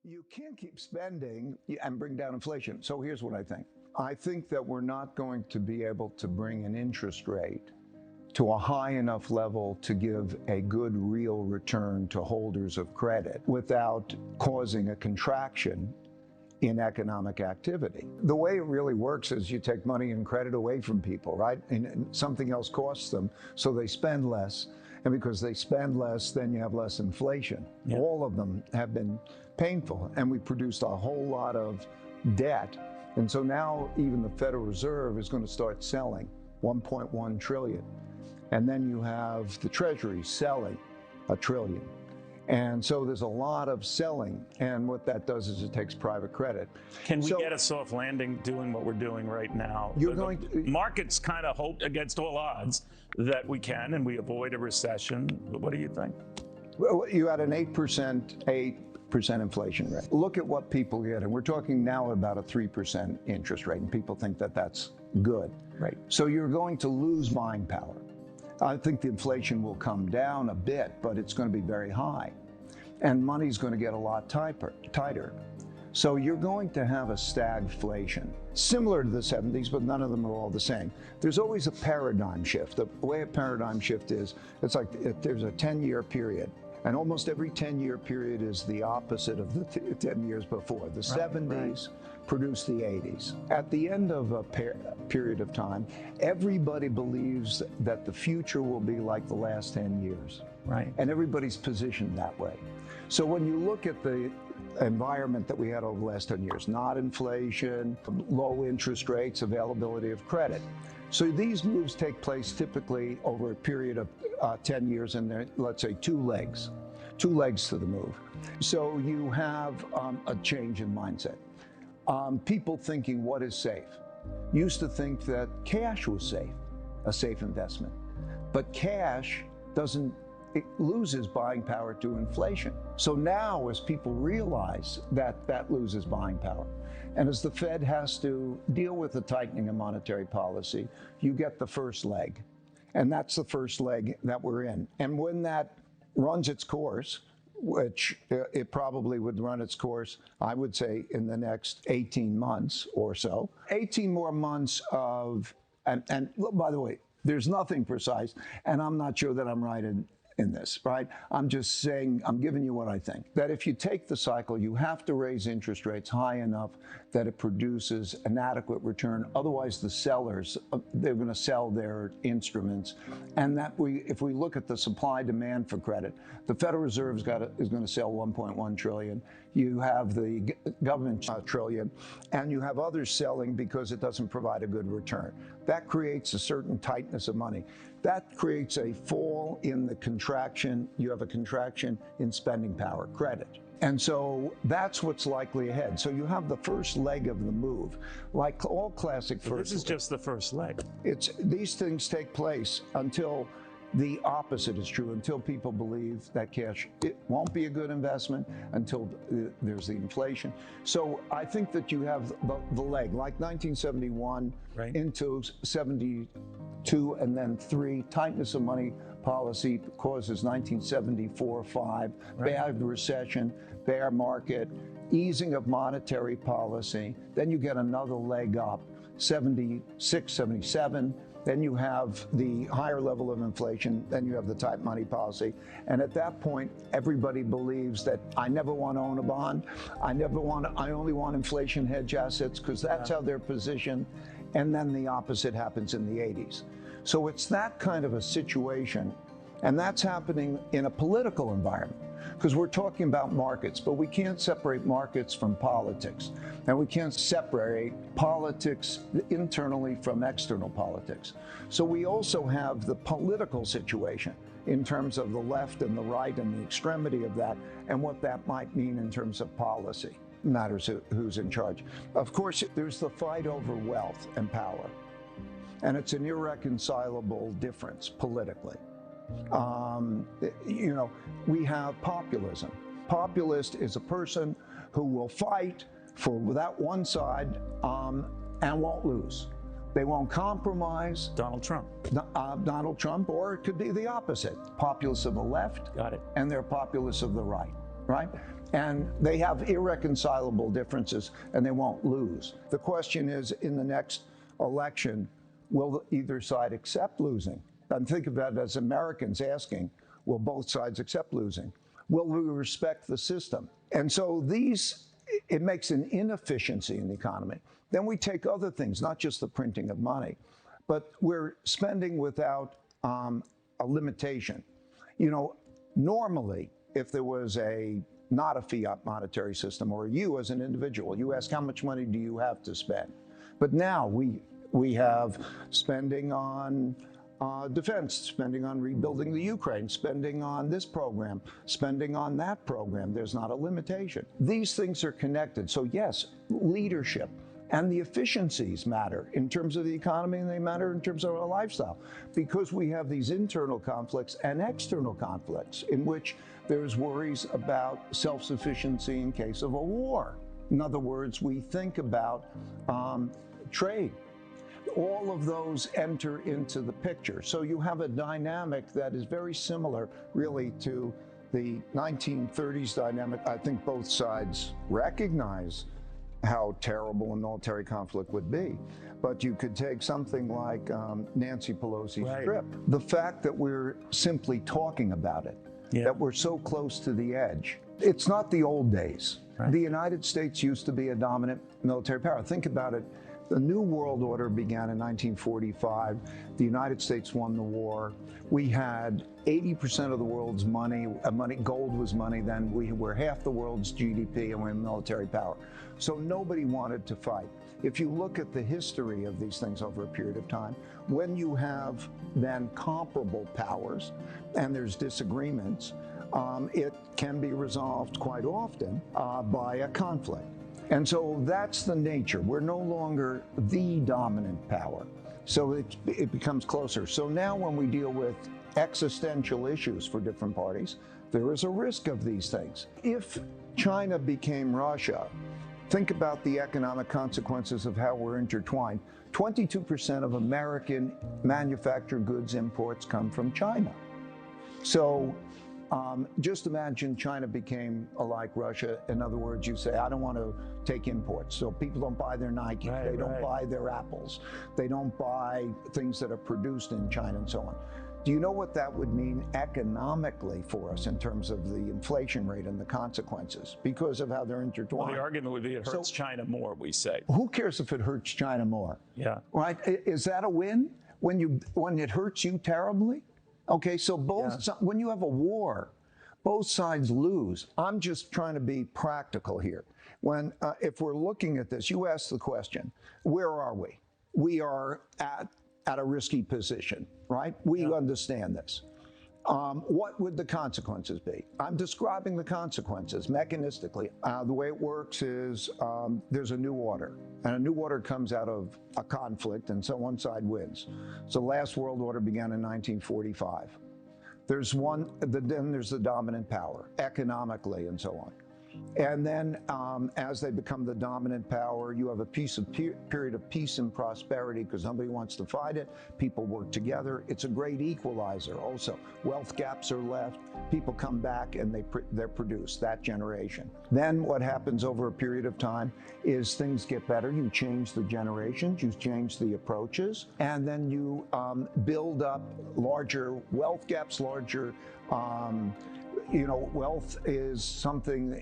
You can't keep spending and bring down inflation. So here's what I think. I think that we're not going to be able to bring an interest rate to a high enough level to give a good real return to holders of credit without causing a contraction in economic activity. The way it really works is you take money and credit away from people, right? And something else costs them, so they spend less. And because they spend less, then you have less inflation. Yeah. All of them have been painful, and we produced a whole lot of debt. And so now even the Federal Reserve is going to start selling $1.1 trillion. And then you have the Treasury selling $1 trillion. And so there's a lot of selling, and what that does is it takes private credit. Can we get a soft landing doing what we're doing right now? Markets kind of hope against all odds that we can, and we avoid a recession. What do you think? Well, you had an 8% inflation rate. Look at what people get, and we're talking now about a 3% interest rate, and people think that that's good. Right. So you're going to lose buying power. I think the inflation will come down a bit, but it's going to be very high. And money's going to get a lot tighter. So you're going to have a stagflation, similar to the 70s, but none of them are all the same. There's always a paradigm shift. The way a paradigm shift is, it's like there's a 10-year period. And almost every 10-year period is the opposite of the 10 years before. The 70s produced the 80s. At the end of a period of time, everybody believes that the future will be like the last 10 years. Right. And everybody's positioned that way. So when you look at the environment that we had over the last 10 years, not inflation, low interest rates, availability of credit. So these moves take place typically over a period of 10 years, and there, let's say, two legs to the move. So you have a change in mindset. People thinking what is safe. Used to think that cash was safe, a safe investment. But cash it loses buying power to inflation. So now, as people realize that loses buying power, and as the Fed has to deal with the tightening of monetary policy, you get the first leg. And that's the first leg that we're in. And when that runs its course, which it probably would run its course, I would say, in the next 18 months or so. 18 more months of, and by the way, there's nothing precise, and I'm not sure that I'm right in this, right? I'm just saying, I'm giving you what I think. That if you take the cycle, you have to raise interest rates high enough that it produces an adequate return. Otherwise, the sellers, they're going to sell their instruments. And that if we look at the supply demand for credit, the Federal Reserve is going to sell $1.1 trillion. You have the government trillion, and you have others selling because it doesn't provide a good return. That creates a certain tightness of money. That creates a fall in the contraction. You have a contraction in spending power, credit. And so that's what's likely ahead. So you have the first leg of the move. Like all classic first. This is just the first leg. These things take place until the opposite is true, until people believe that cash, it won't be a good investment until there's the inflation. So I think that you have the leg, like 1971 into 72 and then 3, tightness of money policy causes 1974-5, bad recession, bear market, easing of monetary policy. Then you get another leg up, 76, 77. Then you have the higher level of inflation. Then you have the tight money policy. And at that point, everybody believes that I never want to own a bond. I only want inflation hedge assets because that's how they're positioned. And then the opposite happens in the 80s. So it's that kind of a situation. And that's happening in a political environment. Because we're talking about markets, but we can't separate markets from politics. And we can't separate politics internally from external politics. So we also have the political situation in terms of the left and the right and the extremity of that and what that might mean in terms of policy. Matters who's in charge. Of course, there's the fight over wealth and power. And it's an irreconcilable difference politically. We have populism. Populist is a person who will fight for that one side and won't lose. They won't compromise. Donald Trump. Donald Trump, or it could be the opposite. Populists of the left. Got it. And they're populists of the right, right? And they have irreconcilable differences, and they won't lose. The question is, in the next election, will either side accept losing? And think about it as Americans asking, will both sides accept losing? Will we respect the system? And so it makes an inefficiency in the economy. Then we take other things, not just the printing of money, but we're spending without a limitation. You know, normally, if there was not a fiat monetary system, or you as an individual, you ask how much money do you have to spend? But now we have spending on defense, spending on rebuilding the Ukraine, spending on this program, spending on that program. There's not a limitation. These things are connected. So yes, leadership and the efficiencies matter in terms of the economy, and they matter in terms of our lifestyle, because we have these internal conflicts and external conflicts in which there's worries about self-sufficiency in case of a war. In other words, we think about trade. All of those enter into the picture. So you have a dynamic that is very similar, really, to the 1930s dynamic. I think both sides recognize how terrible a military conflict would be. But you could take something like Nancy Pelosi's trip. The fact that we're simply talking about it, that we're so close to the edge. It's not the old days. Right. The United States used to be a dominant military power. Think about it. The New World Order began in 1945. The United States won the war. We had 80% of the world's money. Gold was money then. We were half the world's GDP, and we're a military power. So nobody wanted to fight. If you look at the history of these things over a period of time, when you have then comparable powers and there's disagreements, it can be resolved quite often by a conflict. And so that's the nature. We're no longer the dominant power. So it becomes closer. So now when we deal with existential issues for different parties, there is a risk of these things. If China became Russia, think about the economic consequences of how we're intertwined. 22% of American manufactured goods imports come from China. So just imagine China became like Russia. In other words, you say, I don't want to take imports. So people don't buy their Nike, they don't buy their Apples, they don't buy things that are produced in China and so on. Do you know what that would mean economically for us in terms of the inflation rate and the consequences because of how they're intertwined? Well, the argument would be it hurts China more, we say. Who cares if it hurts China more? Yeah. Right? Is that a win when it hurts you terribly? Okay, so when you have a war, both sides lose. I'm just trying to be practical here. If we're looking at this, you asked the question, where are we? We are at a risky position, right? We understand this. What would the consequences be? I'm describing the consequences mechanistically. The way it works is there's a new order, and a new order comes out of a conflict, and so one side wins. So the last world order began in 1945. Then there's the dominant power, economically and so on. And then as they become the dominant power, you have a period of peace and prosperity because nobody wants to fight it. People work together. It's a great equalizer also. Wealth gaps are left. People come back and they're produced, that generation. Then what happens over a period of time is things get better. You change the generations, you change the approaches, and then you build up larger wealth gaps, larger wealth is something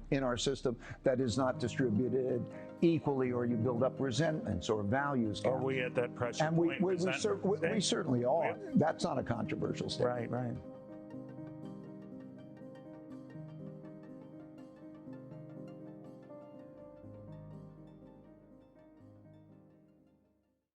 in our system that is not distributed equally, or you build up resentments or values. Are we at that pressure point? And we certainly are. That's not a controversial statement. Right.